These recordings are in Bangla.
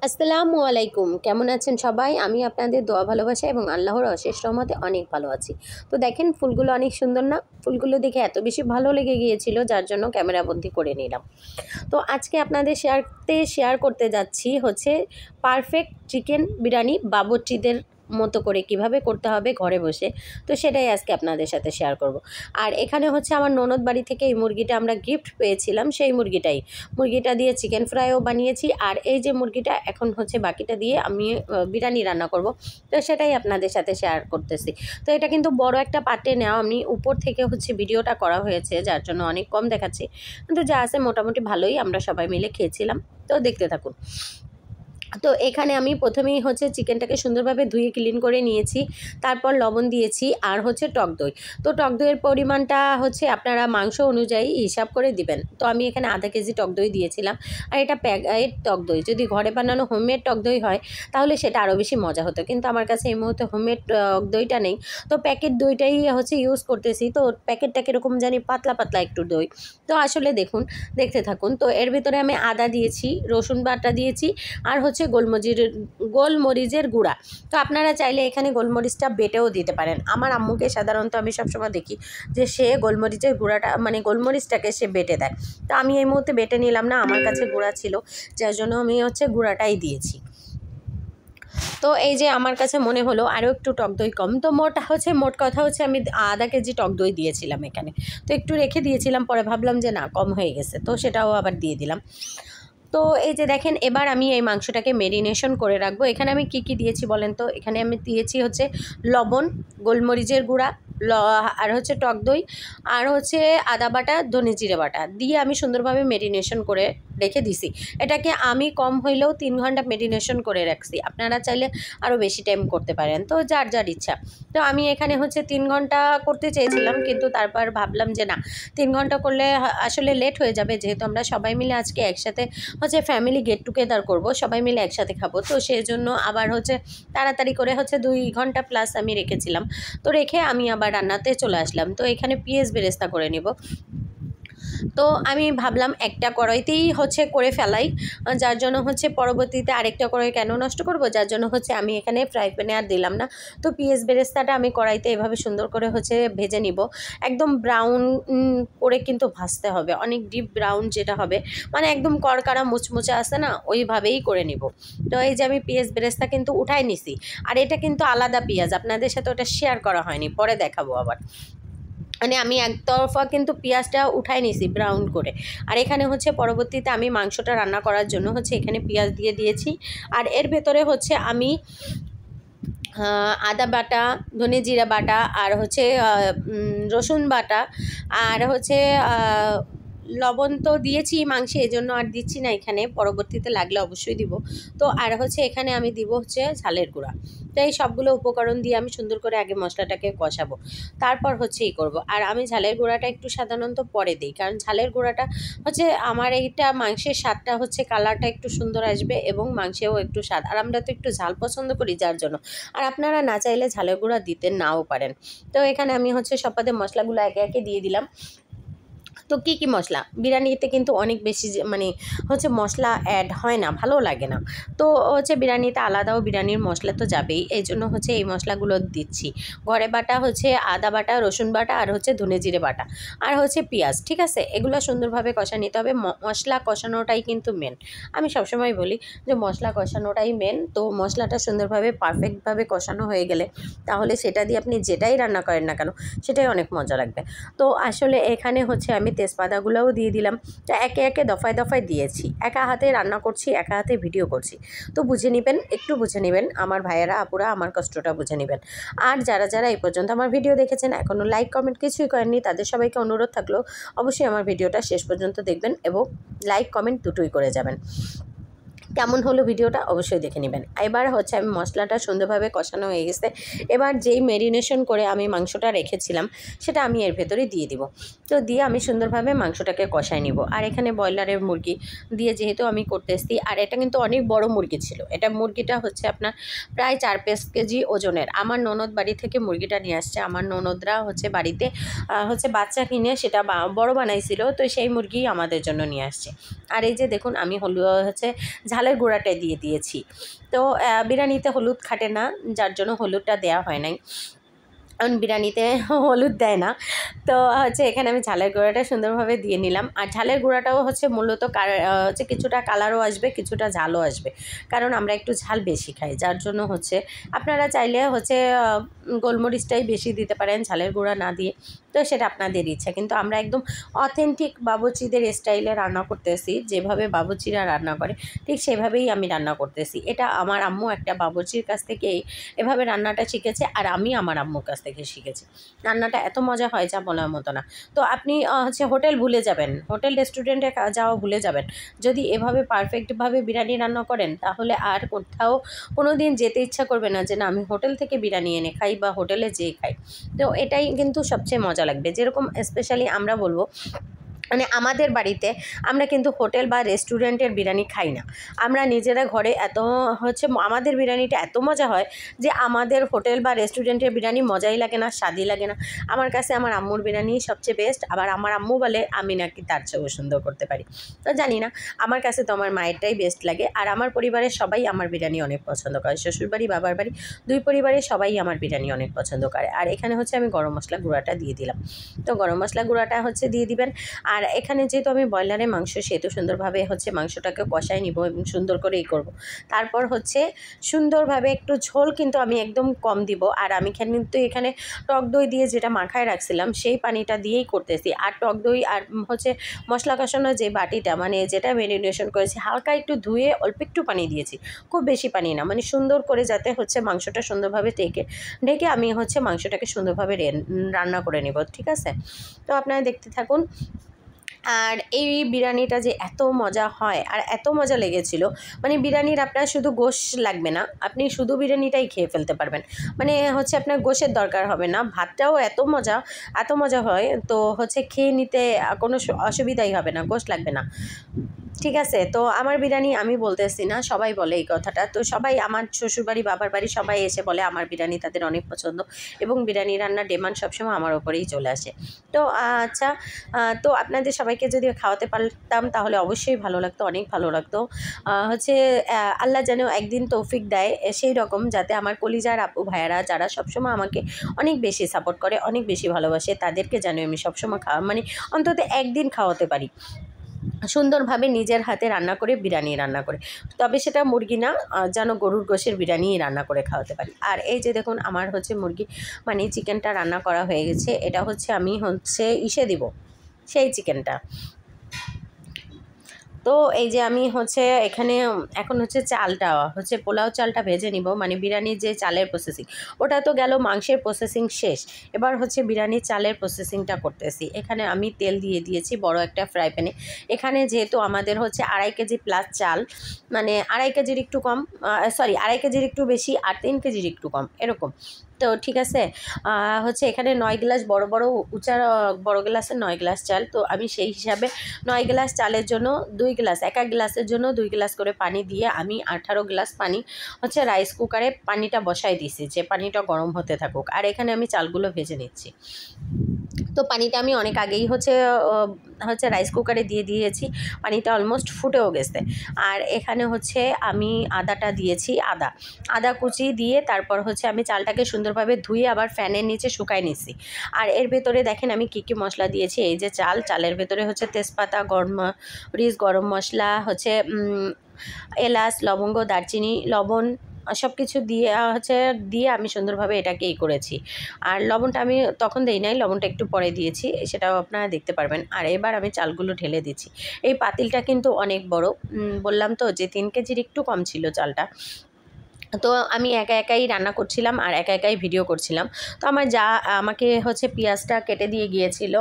আসসালামু আলাইকুম, কেমন আছেন সবাই? আমি আপনাদের দোয়া ভালোবাসা এবং আল্লাহর অশেষ রহমতে অনেক ভালো আছি। তো দেখেন ফুলগুলো অনেক সুন্দর না? ফুলগুলো দেখে এত বেশি ভালো লেগে গিয়েছিল যার জন্য ক্যামেরাবন্দি করে নিলাম। তো আজকে আপনাদের শেয়ার করতে যাচ্ছি হচ্ছে পারফেক্ট চিকেন বিরিয়ানি বাবুর্চিদের মতো করে কিভাবে করতে হবে ঘরে বসে। তো সেটাই আজকে আপনাদের সাথে শেয়ার করব। আর এখানে হচ্ছে আমার ননদ বাড়ি থেকে এই মুরগিটা আমরা গিফট পেয়েছিলাম, সেই মুরগিটা দিয়ে চিকেন ফ্রাইও বানিয়েছি। আর এই যে মুরগিটা এখন হচ্ছে বাকিটা দিয়ে আমি বিরিয়ানি রান্না করব। তো সেটাই আপনাদের সাথে শেয়ার করতেছি। তো এটা কিন্তু বড় একটা পাত্রে নেওয়া, আমি উপর থেকে হচ্ছে ভিডিওটা করা হয়েছে যার জন্য অনেক কম দেখাচ্ছি, কিন্তু যা আছে মোটামুটি ভালোই, আমরা সবাই মিলে খেয়েছিলাম। তো দেখতে থাকুন। তো এখানে আমি প্রথমেই হচ্ছে চিকেনটাকে সুন্দরভাবে ধুয়ে ক্লিন করে নিয়েছি, তারপর লবণ দিয়েছি আর হচ্ছে টক দই। তো টক দইয়ের পরিমাণটা হচ্ছে আপনারা মাংস অনুযায়ী হিসাব করে দিবেন। তো আমি এখানে আধা কেজি টক দই দিয়েছিলাম। আর এটা প্যাকেট টক দই, যদি ঘরে বানানো হোমমেড টক দই হয় তাহলে সেটা আরও বেশি মজা হতো, কিন্তু আমার কাছে এই মুহূর্তে হোমমেড টক দইটা নেই, তো প্যাকেট দইটাই হচ্ছে ইউজ করতেছি। তো প্যাকেটটা কীরকম জানি পাতলা পাতলা একটু দই। তো আসলে দেখুন, দেখতে থাকুন। তো এর ভিতরে আমি আদা দিয়েছি, রসুন বাটা দিয়েছি আর হচ্ছে গোলমরিচের গুঁড়া। তো আপনারা চাইলে এখানে গোলমরিচটা বেটেও দিতে পারেন। আমার আম্মুকে সাধারণত আমি সবসময় দেখি যে সে গোলমরিচের গুঁড়াটা মানে গোলমরিচটাকে সে বেটে দেয়। তো আমি এই মুহূর্তে বেটে নিলাম না, আমার কাছে গুঁড়া ছিল যার জন্য আমি হচ্ছে গুঁড়াটাই দিয়েছি। তো এই যে আমার কাছে মনে হলো আরও একটু টক দই কম, তো মোট কথা হচ্ছে আমি আধা কেজি টক দই দিয়েছিলাম এখানে। তো একটু রেখে দিয়েছিলাম, পরে ভাবলাম যে না, কম হয়ে গেছে, তো সেটাও আবার দিয়ে দিলাম। তো এই যে দেখেন, এবার আমি এই মাংসটাকে মেরিনেশন করে রাখবো। এখানে আমি কি দিয়েছি বলেন তো? এখানে আমি দিয়েছি হচ্ছে লবণ, গোলমরিচের গুঁড়া, আর হচ্ছে টক দই, আর হচ্ছে আদা বাটা, ধনে জিরে বাটা দিয়ে আমি সুন্দরভাবে মেরিনেশন করে রেখে দিছি। এটাকে আমি কম হইলেও 3 ঘন্টা মেরিনেশন করে রাখছি। আপনারা চাইলে আরও বেশি টাইম করতে পারেন, তো যার যার ইচ্ছা। তো আমি এখানে হচ্ছে 3 ঘন্টা করতে চেয়েছিলাম, কিন্তু তারপর ভাবলাম যে না, 3 ঘন্টা করলে আসলে লেট হয়ে যাবে, যেহেতু আমরা সবাই মিলে আজকে একসাথে হচ্ছে ফ্যামিলি গেট টুগেদার করব, সবাই মিলে একসাথে খাবো। তো সেই জন্য আবার হচ্ছে তাড়াতাড়ি করে হচ্ছে 2 ঘন্টা প্লাস আমি রেখেছিলাম। তো রেখে আমি আবার রান্নাতে চলে আসলাম। তো এখানে পেঁয়াজ বেরেস্তা করে নেব। তো আমি ভাবলাম একটা কড়াইতেই হচ্ছে করে ফেলাই, যার জন্য হচ্ছে পরবর্তীতে আরেকটা কড়াই কেন নষ্ট করব, যার জন্য হচ্ছে আমি এখানে ফ্রাই প্যানে আর দিলাম না। তো পেঁয়াজ বেরেস্তাটা আমি কড়াইতে এভাবে সুন্দর করে হচ্ছে ভেজে নিব। একদম ব্রাউন করে কিন্তু ভাজতে হবে, অনেক ডিপ ব্রাউন যেটা হবে, মানে একদম কড়কড়া মুচমুচে আসে না, ওইভাবেই করে নিব। তো এই যে আমি পেঁয়াজ বেরেস্তা কিন্তু উঠাই নিছি। আর এটা কিন্তু আলাদা পেঁয়াজ, আপনাদের সাথে ওটা শেয়ার করা হয়নি, পরে দেখাবো আবার। মানে আমি একতরফা কিন্তু পেঁয়াজটা উঠাই নিছি ব্রাউন করে। আর এখানে হচ্ছে পরবর্তীতে আমি মাংসটা রান্না করার জন্য হচ্ছে এখানে পেঁয়াজ দিয়ে দিয়েছি। আর এর ভেতরে হচ্ছে আমি আদা বাটা, ধনে জিরা বাটা, আর হচ্ছে রসুন বাটা, আর হচ্ছে লবণ তো দিয়েছি মাংসে, এজন্য আর দিচ্ছি না এখানে, পরবর্তীতে লাগলে অবশ্যই দিব। তো আর হচ্ছে এখানে আমি দিব হচ্ছে ঝালের গুঁড়া। তো এই সবগুলো উপকরণ দিয়ে আমি সুন্দর করে আগে মশলাটাকে কষাবো, তারপর হচ্ছে এই করব। আর আমি ঝালের গুঁড়াটা একটু সাধারণত পরে দিই, কারণ ঝালের গুঁড়াটা হচ্ছে আমার এইটা মাংসের স্বাদটা হচ্ছে কালারটা একটু সুন্দর আসবে এবং মাংসেও একটু স্বাদ। আর আমরা তো একটু ঝাল পছন্দ করি যার জন্য। আর আপনারা না চাইলে ঝালের গুঁড়া দিতে নাও পারেন। তো এখানে আমি হচ্ছে সবপাতে মশলাগুলো একে একে দিয়ে দিলাম। তো কী মশলা, বিরিয়ানিতে কিন্তু অনেক বেশি মানে হচ্ছে মশলা অ্যাড হয় না, ভালো লাগে না। তো হচ্ছে বিরিয়ানিতে আলাদাও বিরিয়ানির মশলা তো যাবেই, এই জন্য হচ্ছে এই মশলাগুলো দিচ্ছি। ঘরে বাটা হচ্ছে আদা বাটা, রসুন বাটা, আর হচ্ছে ধনে জিরে বাটা, আর হচ্ছে পেঁয়াজ। ঠিক আছে, এগুলো সুন্দরভাবে কষা নিতে হবে। মশলা কষানোটাই কিন্তু মেন। আমি সবসময় বলি যে মশলা কষানোটাই মেন। তো মশলাটা সুন্দরভাবে পারফেক্টভাবে কষানো হয়ে গেলে তাহলে সেটা দিয়ে আপনি যেটাই রান্না করেন না কেন সেটাই অনেক মজা লাগবে। তো আসলে এখানে হচ্ছে আমি তেজপাতাগুলোও দিয়ে দিলাম। তো একে একে দফায় দফায় দিয়েছি, একা হাতে রান্না করছি, একা হাতে ভিডিও করছি। তো বুঝে নেবেন, একটু বুঝে নেবেন আমার ভাইয়েরা আপুরা, আমার কষ্টটা বুঝে নেবেন। আর যারা এই পর্যন্ত আমার ভিডিও দেখেছেন, এখনও লাইক কমেন্ট কিছুই করেননি, তাদের সবাইকে অনুরোধ থাকলো অবশ্যই আমার ভিডিওটা শেষ পর্যন্ত দেখবেন এবং লাইক কমেন্ট দুটোই করে যাবেন। কেমন হলো ভিডিওটা অবশ্যই দেখে নেবেন। এবার হচ্ছে আমি মশলাটা সুন্দরভাবে কষানো হয়ে গেছে। এবার যেই ম্যারিনেশন করে আমি মাংসটা রেখেছিলাম সেটা আমি এর ভেতরে দিয়ে দিব। তো দিয়ে আমি সুন্দরভাবে মাংসটাকে কষায় নিব। আর এখানে ব্রয়লারের মুরগি দিয়ে যেহেতু আমি করতেছি, আর এটা কিন্তু অনেক বড় মুরগি ছিল, এটা মুরগিটা হচ্ছে আপনার প্রায় 4-5 কেজি ওজনের। আমার ননদ বাড়ি থেকে মুরগিটা নিয়ে আসছে, আমার ননদরা হচ্ছে বাড়িতে হচ্ছে বাচ্চা কিনে সেটা বড় বানাইছিল, তো সেই মুরগি আমাদের জন্য নিয়ে আসছে। আর এই যে দেখুন, আমি হচ্ছে ঝালের গুঁড়াটাই দিয়ে দিয়েছি। তো বিরিয়ানিতে হলুদ খাটে না, যার জন্য হলুদটা দেওয়া হয় নাই, কারণ বিরিয়ানিতে হলুদ দেয় না। তো হচ্ছে এখানে আমি ঝালের গুঁড়াটা সুন্দরভাবে দিয়ে নিলাম। আর ঝালের গুঁড়াটাও হচ্ছে মূলত হচ্ছে কিছুটা কালারও আসবে, কিছুটা ঝালও আসবে, কারণ আমরা একটু ঝাল বেশি খাই, যার জন্য হচ্ছে আপনারা চাইলে হচ্ছে গোলমরিচটাই বেশি দিতে পারেন ঝালের গুঁড়া না দিয়ে, তো সেটা আপনাদের ইচ্ছা। কিন্তু আমরা একদম অথেন্টিক বাবুর্চিদের স্টাইলে রান্না করতেছি, যেভাবে বাবুর্চিরা রান্না করে ঠিক সেভাবেই আমি রান্না করতেছি। এটা আমার আম্মু একটা বাবুর্চির কাছ থেকে এভাবে রান্নাটা শিখেছে, আর আমি আমার আম্মুর কাছ থেকে শিখেছি। রান্নাটা এত মজা হয় যা বলার মতো না। তো আপনি হচ্ছে হোটেল ভুলে যাবেন, হোটেল রেস্টুরেন্টে যাওয়া ভুলে যাবেন যদি এভাবে পারফেক্টভাবে বিরিয়ানি রান্না করেন, তাহলে আর কোথাও কোনো দিন যেতে ইচ্ছা করবে না যে না আমি হোটেল থেকে বিরিয়ানি এনে খাই বা হোটেলে যেয়ে খাই। তো এটাই কিন্তু সবচেয়ে মজা লাগবে। যেরকম স্পেশালি আমরা বলবো, মানে আমাদের বাড়িতে আমরা কিন্তু হোটেল বা রেস্টুরেন্টের বিরিয়ানি খাই না, আমরা নিজেরা ঘরে এত হচ্ছে আমাদের বিরিয়ানিটা এত মজা হয় যে আমাদের হোটেল বা রেস্টুরেন্টের বিরিয়ানি মজাই লাগে না, স্বাদই লাগে না। আমার কাছে আমার আম্মুর বিরিয়ানি সবচেয়ে বেস্ট। আবার আমার আম্মু বলে আমি নাকি তার চেয়েও সুন্দর করতে পারি। তো জানি না, আমার কাছে তো আমার মায়েরটাই বেস্ট লাগে। আর আমার পরিবারের সবাই আমার বিরিয়ানি অনেক পছন্দ করে, শ্বশুরবাড়ি বাবার বাড়ি দুই পরিবারের সবাই আমার বিরিয়ানি অনেক পছন্দ করে। আর এখানে হচ্ছে আমি গরম মশলা গুঁড়াটা দিয়ে দিলাম। তো গরম মশলা গুঁড়াটা হচ্ছে দিয়ে দিবেন। আর এখানে যেহেতু আমি ব্রয়লারের মাংস, সেহেতু সুন্দরভাবে হচ্ছে মাংসটাকে কষাই নিব এবং সুন্দর করেই করব। তারপর হচ্ছে সুন্দরভাবে একটু ঝোল কিন্তু আমি একদম কম দিব। আর আমি কিন্তু এখানে টক দই দিয়ে যেটা মাখায় রাখছিলাম সেই পানিটা দিয়েই করতেছি। আর টক দই আর হচ্ছে মশলা কষানোর যে বাটিটা, মানে যেটা ম্যারিনেশন করেছি, হালকা একটু ধুয়ে অল্প একটু পানি দিয়েছি, খুব বেশি পানি না, মানে সুন্দর করে যাতে হচ্ছে মাংসটা সুন্দরভাবে ঢেকে আমি হচ্ছে মাংসটাকে সুন্দরভাবে রান্না করে নেব। ঠিক আছে, তো আপনারা দেখতে থাকুন। আর এই বিরিয়ানিটা যে এত মজা হয় আর এত মজা লেগেছিল, মানে বিরিয়ানির আপনার শুধু গোশ লাগবে না, আপনি শুধু বিরিয়ানিটাই খেয়ে ফেলতে পারবেন। মানে হচ্ছে আপনার গোশের দরকার হবে না, ভাতটাও এত মজা হয়, তো হচ্ছে খেয়ে নিতে কোনো অসুবিধাই হবে না, গোশ লাগবে না। ঠিক আছে, তো আমার বিরিয়ানি আমি বলতেছি না, সবাই বলে এই কথাটা। তো সবাই আমার শ্বশুরবাড়ি বাবার বাড়ি সবাই এসে বলে আমার বিরিয়ানি তাদের অনেক পছন্দ, এবং বিরিয়ানি রান্নার ডিমান্ড সবসময় আমার ওপরেই চলে আসে। তো আচ্ছা, তো আপনাদের সবাইকে যদি খাওয়াতে পারতাম তাহলে অবশ্যই ভালো লাগতো, অনেক ভালো লাগতো। হচ্ছে আল্লাহ যেন একদিন তৌফিক দেয় সেই রকম, যাতে আমার কলিজার আপু ভাইয়ারা যারা সবসময় আমাকে অনেক বেশি সাপোর্ট করে, অনেক বেশি ভালোবাসে, তাদেরকে যেন আমি সবসময় মানে অন্তত একদিন খাওয়াতে পারি সুন্দরভাবে নিজের হাতে রান্না করে, বিরিয়ানি রান্না করে। তবে সেটা মুরগি না, যেন গরুর গোশের বিরিয়ানি রান্না করে খাওয়াতে পারি। আর এই যে দেখুন আমার হচ্ছে মুরগি মানে চিকেনটা রান্না করা হয়ে গেছে। এটা হচ্ছে আমি হচ্ছে ইসে দিব, সেই চিকেনটা। তো এই যে আমি হচ্ছে এখানে এখন হচ্ছে চালটা হচ্ছে পোলাও চালটা ভেজে নিব, মানে বিরিয়ানির যে চালের প্রসেসিং, ওটা তো গেল, মাংসের প্রসেসিং শেষ, এবার হচ্ছে বিরিয়ানির চালের প্রসেসিংটা করতেছি। এখানে আমি তেল দিয়ে দিয়েছি বড় একটা ফ্রাই প্যানে। এখানে যেহেতু আমাদের হচ্ছে 2.5 কেজি প্লাস চাল, মানে 2.5 কেজির একটু কম, 2.5 কেজির একটু বেশি আর 3 কেজির একটু কম এরকম। তো ঠিক আছে, হচ্ছে এখানে 9 গ্লাস বড় বড় উঁচা বড় গ্লাসের 9 গ্লাস চাল। তো আমি সেই হিসাবে 9 গ্লাস চালের জন্য 2 গ্লাস, এক গ্লাসের জন্য 2 গ্লাস করে পানি দিয়ে আমি 18 গ্লাস পানি হচ্ছে রাইস কুকারে পানিটা বসাই দিয়েছি, যে পানিটা গরম হতে থাকুক। আর এখানে আমি চালগুলো ভেজে নিচ্ছি। তো পানিটা আমি অনেক আগেই হচ্ছে রাইস কুকারে দিয়ে দিয়েছি, পানিটা অলমোস্ট ফুটেও গেছে। আর এখানে হচ্ছে আমি আদাটা দিয়েছি, আদা কুচি দিয়ে তারপর হচ্ছে আমি চালটাকে সুন্দরভাবে ধুয়ে আবার ফ্যানের নিচে শুকায় নিচ্ছি। আর এর ভেতরে দেখেন আমি কী কী মশলা দিয়েছি। এই যে চালের ভেতরে হচ্ছে তেজপাতা, গরম মশলা, হচ্ছে এলাচ, লবঙ্গ, দারচিনি, লবণ, সব কিছু দিয়ে আমি সুন্দরভাবে এটাকে করেছি। আর লবণটা আমি তখন দেই নাই, লবণটা একটু পরে দিয়েছি, সেটাও আপনারা দেখতে পারবেন। আর এবার আমি চালগুলো ঢেলে দিচ্ছি। এই পাতিলটা কিন্তু অনেক বড়, বললাম তো যে 3 কেজির একটু কম ছিল চালটা। তো আমি একাই রান্না করছিলাম আর একাই ভিডিও করছিলাম। তো আমার যা আমাকে হচ্ছে পেঁয়াজটা কেটে দিয়ে গিয়েছিল,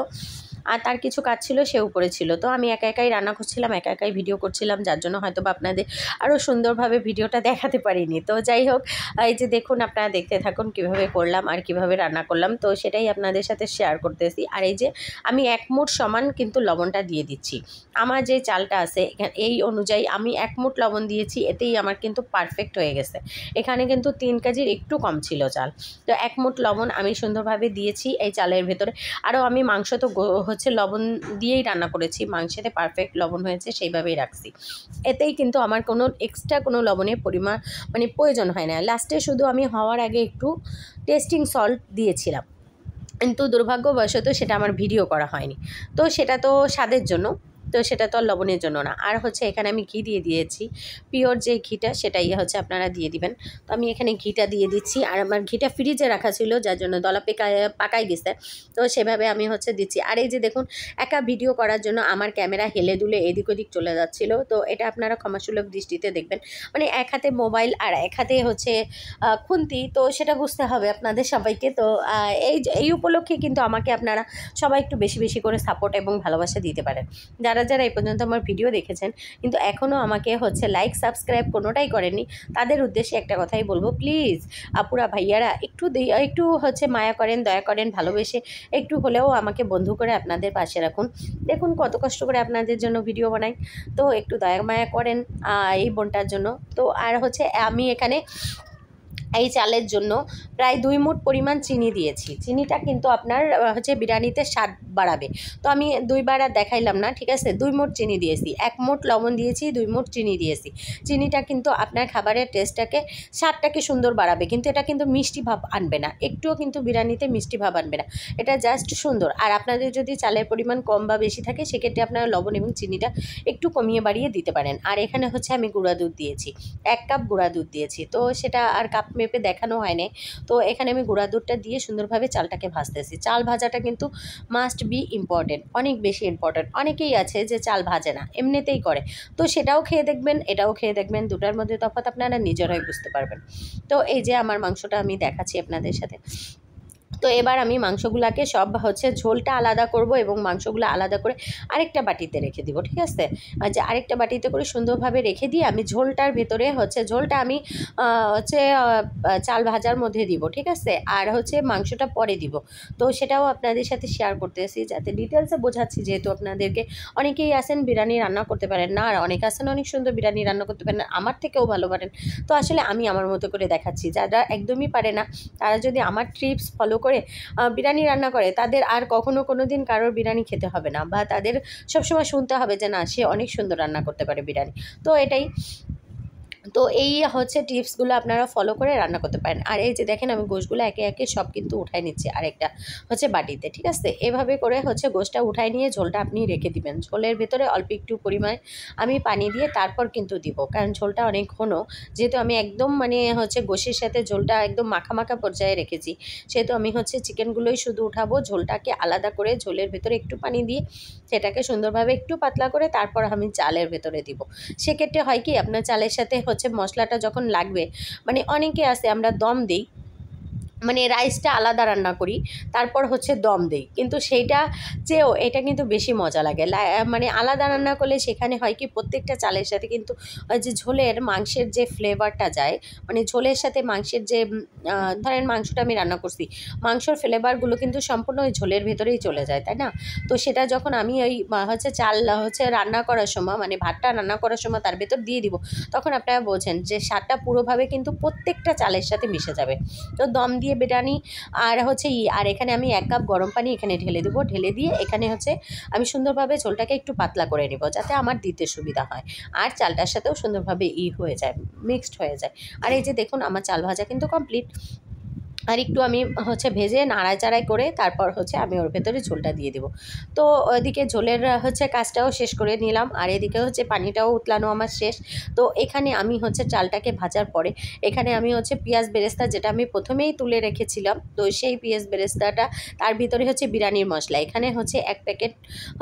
আর তার কিছু কাজ ছিল, সে উপরে ছিল। তো আমি একাই রান্না করছিলাম, একাই ভিডিও করছিলাম, যার জন্য হয়তো বা আপনাদের আরও সুন্দরভাবে ভিডিওটা দেখাতে পারিনি। তো যাই হোক, এই যে দেখুন, আপনারা দেখতে থাকুন কীভাবে করলাম আর কীভাবে রান্না করলাম, তো সেটাই আপনাদের সাথে শেয়ার করতেছি। আর এই যে আমি 1 মুঠ সমান কিন্তু লবণটা দিয়ে দিচ্ছি। আমার যে চালটা আছে এই অনুযায়ী আমি 1 মুঠ লবণ দিয়েছি, এতেই আমার কিন্তু পারফেক্ট হয়ে গেছে। এখানে কিন্তু 3 কেজির একটু কম ছিল চাল। তো 1 মুঠ লবণ আমি সুন্দরভাবে দিয়েছি এই চালের ভেতরে। আরও আমি মাংস তো হচ্ছে লবণ দিয়েই রান্না করেছি, মাংসেতে পারফেক্ট লবণ হয়েছে সেইভাবেই রাখছি। এতেই কিন্তু আমার কোনো এক্সট্রা কোনো লবণের পরিমাণ মানে প্রয়োজন হয় না। লাস্টে শুধু আমি হওয়ার আগে একটু টেস্টিং সল্ট দিয়েছিলাম, কিন্তু দুর্ভাগ্যবশত সেটা আমার ভিডিও করা হয়নি। তো সেটা তো স্বাদের জন্য, তো সেটা তো আর লবণের জন্য না। আর হচ্ছে এখানে আমি ঘি দিয়ে দিয়েছি, পিওর যে ঘিটা সেটাই হচ্ছে আপনারা দিয়ে দিবেন। তো আমি এখানে ঘিটা দিয়ে দিচ্ছি, আর আমার ঘিটা ফ্রিজে রাখা ছিল যার জন্য দলা পাকাই গেছে, তো সেভাবে আমি হচ্ছে দিচ্ছি। আর এই যে দেখুন, একা ভিডিও করার জন্য আমার ক্যামেরা হেলে দুলে এদিক ওদিক চলে যাচ্ছিল, তো এটা আপনারা ক্ষমাসুলভ দৃষ্টিতে দেখবেন। মানে এক হাতে মোবাইল আর এক হাতে হচ্ছে খুন্তি, তো সেটা বুঝতে হবে আপনাদের সবাইকে। তো এই উপলক্ষে কিন্তু আমাকে আপনারা সবাই একটু বেশি বেশি করে সাপোর্ট এবং ভালোবাসা দিতে পারেন। যারা যারা এই পর্যন্ত আমার ভিডিও দেখেছেন কিন্তু এখনও আমাকে হচ্ছে লাইক সাবস্ক্রাইব কোনোটাই করেননি, তাদের উদ্দেশ্যে একটা কথাই বলবো, প্লিজ আপুরা ভাইয়ারা একটু হচ্ছে মায়া করেন, দয়া করেন, ভালোবেসে একটু হলেও আমাকে বন্ধু করে আপনাদের পাশে রাখুন। দেখুন কত কষ্ট করে আপনাদের জন্য ভিডিও বানাই, তো একটু দয়া মায়া করেন এই বোনটার জন্য। তো আর হচ্ছে আমি এখানে এই চালের জন্য প্রায় 2 মুঠ পরিমাণ চিনি দিয়েছি। চিনিটা কিন্তু আপনার হচ্ছে বিরিয়ানিতে স্বাদ বাড়াবে। তো আমি 2 বার আর দেখাইলাম না, ঠিক আছে? 2 মুঠ চিনি দিয়েছি, 1 মুঠ লবণ দিয়েছি, 2 মুঠ চিনি দিয়েছি। চিনিটা কিন্তু আপনার খাবারের টেস্টটাকে, স্বাদটাকে সুন্দর বাড়াবে, কিন্তু এটা কিন্তু মিষ্টি ভাব আনবে না, একটুও কিন্তু বিরিয়ানিতে মিষ্টি ভাব আনবে না, এটা জাস্ট সুন্দর। আর আপনাদের যদি চালের পরিমাণ কম বা বেশি থাকে সেক্ষেত্রে আপনারা লবণ এবং চিনিটা একটু কমিয়ে বাড়িয়ে দিতে পারেন। আর এখানে হচ্ছে আমি গুঁড়া দুধ দিয়েছি, 1 কাপ গুঁড়া দুধ দিয়েছি। তো সেটা আর কাপ মেপে দেখানো হয়নি। তো এখানে আমি গুঁড়া দুধটা দিয়ে সুন্দরভাবে চালটাকে ভাজতেছি। চাল ভাজাটা কিন্তু মাস্ট বি ইম্পর্টেন্ট, অনেক বেশি ইম্পর্টেন্ট। অনেকেই আছে যে চাল ভাজে না, এমনিতেই করে। তো সেটাও খেয়ে দেখবেন, এটাও খেয়ে দেখবেন, দুটার মধ্যে তফাৎ আপনারা নিজেরাই বুঝতে পারবেন। তো এই যে আমার মাংসটা আমি দেখাচ্ছি আপনাদের সাথে। তো এবার আমি মাংসগুলাকে সব হচ্ছে ঝোলটা আলাদা করব এবং মাংসগুলো আলাদা করে আরেকটা বাটিতে রেখে দিব, ঠিক আছে? যে আরেকটা বাটিতে করে সুন্দরভাবে রেখে দিয়ে আমি ঝোলটার ভেতরে হচ্ছে ঝোলটা আমি হচ্ছে চাল ভাজার মধ্যে দিব, ঠিক আছে? আর হচ্ছে মাংসটা পরে দিব। তো সেটাও আপনাদের সাথে শেয়ার করতেছি, যাতে ডিটেলসে বোঝাচ্ছি, যেহেতু আপনাদেরকে অনেকেই আছেন বিরিয়ানি রান্না করতে পারেন না, আর অনেকে আছেন অনেক সুন্দর বিরিয়ানি রান্না করতে পারেন, আমার থেকেও ভালো পারেন। তো আসলে আমি আমার মতো করে দেখাচ্ছি, যারা একদমই পারে না তারা যদি আমার টিপস ফলো করে বিরিয়ানি রান্না করে, তাদের আর কখনো কোনো দিন কারোর বিরিয়ানি খেতে হবে না, বা তাদের সবসময় শুনতে হবে যে না, সে অনেক সুন্দর রান্না করতে পারে বিরিয়ানি। তো এটাই, তো এই হচ্ছে টিপসগুলো আপনারা ফলো করে রান্না করতে পারেন। আর এই যে দেখেন, আমি গোশগুলো একে একে সব কিন্তু উঠাই নিচ্ছি আরেকটা হচ্ছে বাটিতে, ঠিক আছে? এভাবে করে হচ্ছে গোশটা উঠাই নিয়ে ঝোলটা আপনি রেখে দিবেন। ঝোলের ভেতরে অল্প একটু পরিমাণ আমি পানি দিয়ে তারপর কিন্তু দিব, কারণ ঝোলটা অনেক ঘন, যেহেতু আমি একদম মানে হচ্ছে গোশের সাথে ঝোলটা একদম মাখা মাখা পর্যায়ে রেখেছি, সেহেতু আমি হচ্ছে চিকেনগুলোই শুধু উঠাবো, ঝোলটাকে আলাদা করে ঝোলের ভেতরে একটু পানি দিয়ে সেটাকে সুন্দরভাবে একটু পাতলা করে তারপর আমি চালের ভেতরে দিব। সেক্ষেত্রে হয় কি, আপনার চালের সাথে হচ্ছে মশলাটা যখন লাগবে, মানে অনেকে আছে আমরা দম দিই, মানে রাইসটা আলাদা রান্না করি তারপর হচ্ছে দম দেই, কিন্তু সেইটা চেয়েও এটা কিন্তু বেশি মজা লাগে। মানে আলাদা রান্না করলে সেখানে হয় কি, প্রত্যেকটা চালের সাথে কিন্তু যে ঝোলের মাংসের যে ফ্লেভারটা যায়, মানে ঝোলের সাথে মাংসের যে ধরেন মাংসটা আমি রান্না করছি, মাংসর ফ্লেভারগুলো কিন্তু সম্পূর্ণ ওই ঝোলের ভেতরেই চলে যায়, তাই না? তো সেটা যখন আমি ওই হচ্ছে চাল হচ্ছে রান্না করার সময়, মানে ভাতটা রান্না করার সময় তার ভেতর দিয়ে দিব, তখন আপনারা বোঝেন যে স্বাদটা পুরোভাবে কিন্তু প্রত্যেকটা চালের সাথে মিশে যাবে। তো দম দিয়ে বিরিয়ানি আর হচ্ছে আর এখানে আমি 1 কাপ গরম পানি এখানে ঢেলে দেবো, ঢেলে দিয়ে এখানে হচ্ছে আমি সুন্দরভাবে ঝোলটাকে একটু পাতলা করে নেব, যাতে আমার দিতে সুবিধা হয়, আর চালটার সাথেও সুন্দরভাবে হয়ে যায়, মিক্সড হয়ে যায়। আর এই যে দেখুন, আমার চাল ভাজা কিন্তু কমপ্লিট। আর একটু আমি হচ্ছে ভেজে নাড়াচাড়াই করে তারপর হচ্ছে আমি ওর ভেতরে ঝোলটা দিয়ে দেবো। তো ওইদিকে ঝোলের হচ্ছে কাজটাও শেষ করে নিলাম, আর এদিকে হচ্ছে পানিটাও উতলানো আমার শেষ। তো এখানে আমি হচ্ছে চালটাকে ভাজার পরে এখানে আমি হচ্ছে পেঁয়াজ বেরেস্তা, যেটা আমি প্রথমেই তুলে রেখেছিলাম, তো সেই পেঁয়াজ বেরেস্তাটা, তার ভিতরে হচ্ছে বিরিয়ানির মশলা, এখানে হচ্ছে 1 প্যাকেট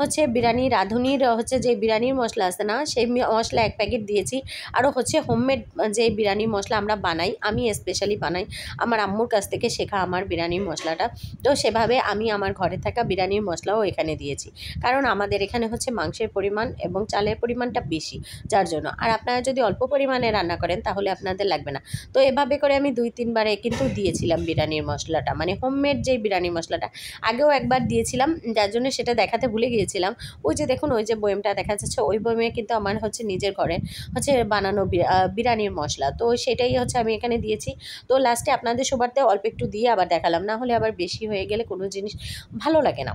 হচ্ছে বিরিয়ানি রাঁধুনির হচ্ছে যে বিরিয়ানির মশলা আছে না, সেই মশলা 1 প্যাকেট দিয়েছি। আরও হচ্ছে হোমমেড যে বিরিয়ানির মশলা আমরা বানাই, আমি স্পেশালি বানাই, আমার আম্মুর কাছ থেকে শেখা আমার বিরিয়ানির মশলাটা। তো সেভাবে আমি আমার ঘরে থাকা বিরিয়ানির মশলাও এখানে দিয়েছি, কারণ আমাদের এখানে হচ্ছে মাংসের পরিমাণ এবং চালের পরিমাণটা বেশি, যার জন্য। আর আপনারা যদি অল্প পরিমাণে রান্না করেন তাহলে আপনাদের লাগবে না। তো এভাবে করে আমি 2-3 বারে কিন্তু দিয়েছিলাম বিরিয়ানির মশলাটা, মানে হোমমেড যেই বিরিয়ানির মশলাটা। আগেও একবার দিয়েছিলাম, যার জন্য সেটা দেখাতে ভুলে গিয়েছিলাম। ওই যে দেখুন, ওই যে বয়ামটা দেখা যাচ্ছে, ওই বয়ামে কিন্তু আমার হচ্ছে নিজের ঘরে হচ্ছে বানানো বিরিয়ানির মশলা, তো সেটাই হচ্ছে আমি এখানে দিয়েছি। তো লাস্টে আপনাদের সবারতে অল্প একটু দিয়ে আবার দেখালাম, না হলে আবার বেশি হয়ে গেলে কোনো জিনিস ভালো লাগে না।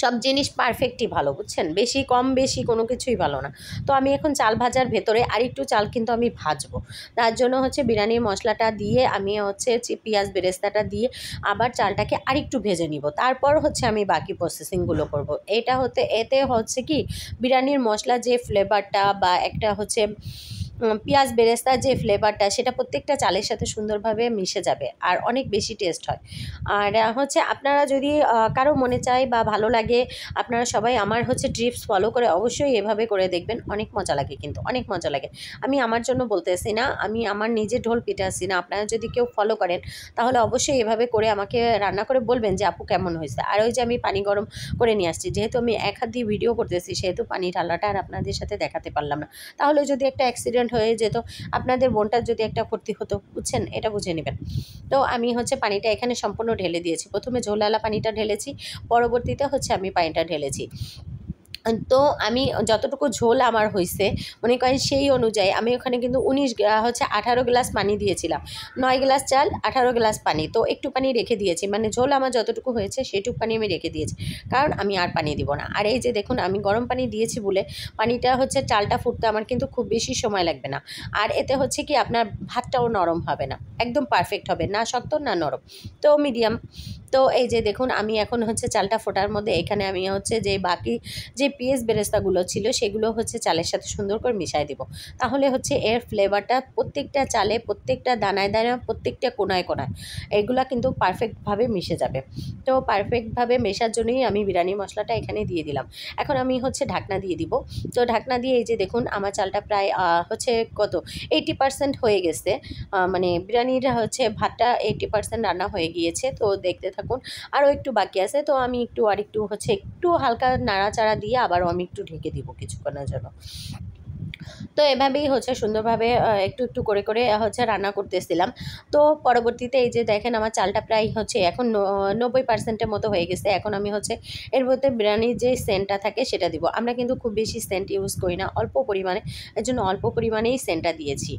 সব জিনিস পারফেক্টই ভালো, বুঝছেন? বেশি কম বেশি কোনো কিছুই ভালো না। তো আমি এখন চাল ভাজার ভেতরে আরেকটু চাল কিন্তু আমি ভাজবো। তার জন্য হচ্ছে বিরিয়ানির মশলাটা দিয়ে আমি হচ্ছে পেঁয়াজ বেরেস্তাটা দিয়ে আবার চালটাকে আরেকটু ভেজে নিব। তারপর হচ্ছে আমি বাকি প্রসেসিংগুলো করব। এতে হচ্ছে কি বিরিয়ানির মশলা যে ফ্লেভারটা বা একটা হচ্ছে পেঁয়াজ বেরেস্তার যে ফ্লেভারটা সেটা প্রত্যেকটা চালের সাথে সুন্দরভাবে মিশে যাবে আর অনেক বেশি টেস্ট হয়। আর হচ্ছে আপনারা যদি কারো মনে চায় বা ভালো লাগে, আপনারা সবাই আমার হচ্ছে টিপস ফলো করে অবশ্যই এভাবে করে দেখবেন। অনেক মজা লাগে, কিন্তু অনেক মজা লাগে। আমি আমার জন্য বলতেছি না, আমি আমার নিজে ঢোল পিটাচ্ছি না। আপনারা যদি কেউ ফলো করেন তাহলে অবশ্যই এভাবে করে আমাকে রান্না করে বলবেন যে আপু কেমন হয়েছে। আর ওই যে আমি পানি গরম করে নিয়ে আসছি, যেহেতু আমি এক হাত দিয়ে ভিডিও করতেছি সেহেতু পানি ঢালাটা আর আপনাদের সাথে দেখাতে পারলাম না। তাহলে যদি একটা অ্যাক্সিডেন্ট হয়ে যেত, আপনাদের বোনটার যদি একটা ক্ষতি হতো, বুঝছেন? এটা বুঝে নেবেন। তো আমি হচ্ছে পানিটা এখানে সম্পূর্ণ ঢেলে দিয়েছি। প্রথমে ঝোলালা পানিটা ঢেলেছি, পরবর্তীতে হচ্ছে আমি পানিটা ঢেলেছি। তো আমি যতটুকু ঝোল আমার হইছে, মনে করেন সেই অনুযায়ী আমি ওখানে কিন্তু 18 গ্লাস পানি দিয়েছিলাম। 9 গ্লাস চাল, 18 গ্লাস পানি। তো একটু পানি রেখে দিয়েছি, মানে ঝোল আমার যতটুকু হয়েছে সেটুকু পানি আমি রেখে দিয়েছি, কারণ আমি আর পানি দিব না। আর এই যে দেখুন, আমি গরম পানি দিয়েছি বলে পানিটা হচ্ছে চালটা ফুটতে আমার কিন্তু খুব বেশি সময় লাগবে না। আর এতে হচ্ছে কি আপনার ভাতটাও নরম হবে না, একদম পারফেক্ট হবে, না শক্ত না নরম, তো মিডিয়াম। তো এই যে দেখুন, আমি এখন হচ্ছে চালটা ফোটার মধ্যে এখানে আমি হচ্ছে যে বাকি যে পেঁয়াজ বেরেস্তাগুলো ছিল সেগুলো হচ্ছে চালের সাথে সুন্দর করে মিশাই দিব। তাহলে হচ্ছে এর ফ্লেভারটা প্রত্যেকটা চালে, প্রত্যেকটা দানায় দানায়, প্রত্যেকটা কোনায় কোনায় এগুলা কিন্তু পারফেক্টভাবে মিশে যাবে। তো পারফেক্টভাবে মেশার জন্যই আমি বিরিয়ানি মশলাটা এখানে দিয়ে দিলাম। এখন আমি হচ্ছে ঢাকনা দিয়ে দিব। তো ঢাকনা দিয়ে এই যে দেখুন, আমার চালটা প্রায় হচ্ছে কত 80% হয়ে গেছে। মানে বিরিয়ানির হচ্ছে ভাতটা 80% রান্না হয়ে গিয়েছে। তো দেখতে থাকুন, আরও একটু বাকি আছে। তো আমি আরেকটু হচ্ছে একটু হালকা নাড়াচাড়া দিয়ে আবারও আমি একটু ঢেকে দিব কিছুক্ষণের জন্য। তো এভাবেই হচ্ছে সুন্দরভাবে একটু একটু করে করে হচ্ছে রান্না করতেছিলাম। তো পরবর্তীতে এই যে দেখেন, আমার চালটা প্রায় হচ্ছে এখন 90% মতো হয়ে গেছে। এখন আমি হচ্ছে এর মধ্যে বিরিয়ানির যে সেন্টটা থাকে সেটা দিব। আমরা কিন্তু খুব বেশি সেন্ট ইউজ করি না, অল্প পরিমাণে। এর জন্য অল্প পরিমাণেই সেন্টটা দিয়েছি।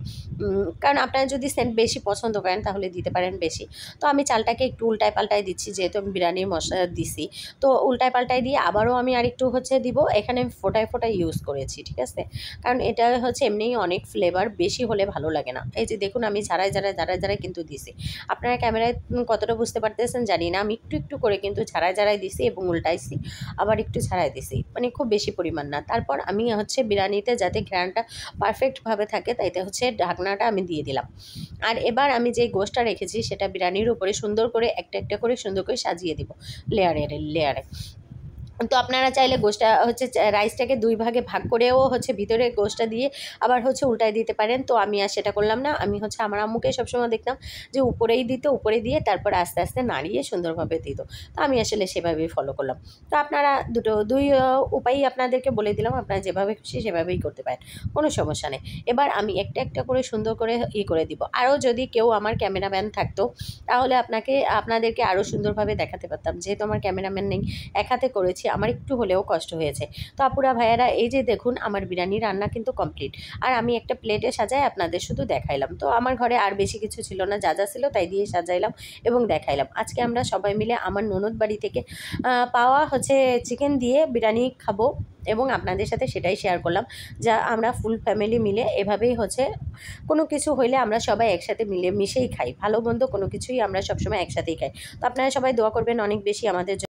কারণ আপনারা যদি সেন্ট বেশি পছন্দ করেন তাহলে দিতে পারেন বেশি। তো আমি চালটাকে একটু উল্টায় পাল্টায় দিচ্ছি, যেহেতু আমি বিরিয়ানির মশলা দিছি। তো উল্টায় পাল্টায় দিয়ে আবারও আমি আরেকটু হচ্ছে দিব। এখানে আমি ফোটায় ফোটায় ইউজ করেছি, ঠিক আছে? কারণ এটা হচ্ছে এমনিই অনেক ফ্লেভার, বেশি হলে ভালো লাগে না। এই যে দেখুন, আমি ঝাড়াই কিন্তু দিছি। আপনারা ক্যামেরায় কতটা বুঝতে পারতেছেন জানি না, আমি একটু একটু করে কিন্তু ঝাড়াই দিছি এবং উল্টাইছি, আবার একটু ঝাড়াই দিছি, মানে খুব বেশি পরিমাণ না। তারপর আমি হচ্ছে বিরিয়ানিতে যাতে ঘ্রাণটা পারফেক্টভাবে থাকে তাইতে হচ্ছে ঢাকনাটা আমি দিয়ে দিলাম। আর এবার আমি যে গোশটা রেখেছি সেটা বিরিয়ানির উপরে সুন্দর করে একটা একটা করে সুন্দর করে সাজিয়ে দিব, লেয়ারে লেয়ারে। তো আপনারা চাইলে গোশটা হচ্ছে রাইসটাকে 2 ভাগে ভাগ করেও হচ্ছে ভিতরে গোশটা দিয়ে আবার হচ্ছে উল্টায় দিতে পারেন। তো আমি আর সেটা করলাম না। আমি হচ্ছে আমার আম্মুকে সবসময় দেখতাম যে উপরেই দিত, উপরে দিয়ে তারপর আস্তে আস্তে নাড়িয়ে সুন্দরভাবে দিত। তো আমি আসলে সেভাবেই ফলো করলাম। তো আপনারা দুই উপায়ই আপনাদেরকে বলে দিলাম, আপনারা যেভাবে খুশি সেভাবেই করতে পারেন, কোনো সমস্যা নেই। এবার আমি একটা একটা করে সুন্দর করে করে দিব। আরও যদি কেউ আমার ক্যামেরাম্যান থাকতো তাহলে আপনাদেরকে আরও সুন্দরভাবে দেখাতে পারতাম। যেহেতু আমার ক্যামেরাম্যান নেই, এক হাতে করেছি, আমার একটু হলেও কষ্ট হয়েছে। তো আপুরা ভাইয়ারা, এই যে দেখুন, আমার বিরিয়ানি রান্না কিন্তু কমপ্লিট। আর আমি একটা প্লেটে সাজাই আপনাদের শুধু দেখাইলাম। তো আমার ঘরে আর বেশি কিছু ছিল না, যা যা ছিল তাই দিয়ে সাজাইলাম এবং দেখাইলাম। আজকে আমরা সবাই মিলে আমার ননদ বাড়ি থেকে পাওয়া হচ্ছে চিকেন দিয়ে বিরিয়ানি খাবো এবং আপনাদের সাথে সেটাই শেয়ার করলাম। যা আমরা ফুল ফ্যামিলি মিলে এভাবেই হচ্ছে কোনো কিছু হইলে আমরা সবাই একসাথে মিলে মিশেই খাই। ভালো মন্দ কোনো কিছুই আমরা সবসময় একসাথেই খাই। তো আপনারা সবাই দোয়া করবেন অনেক বেশি আমাদের জন্য।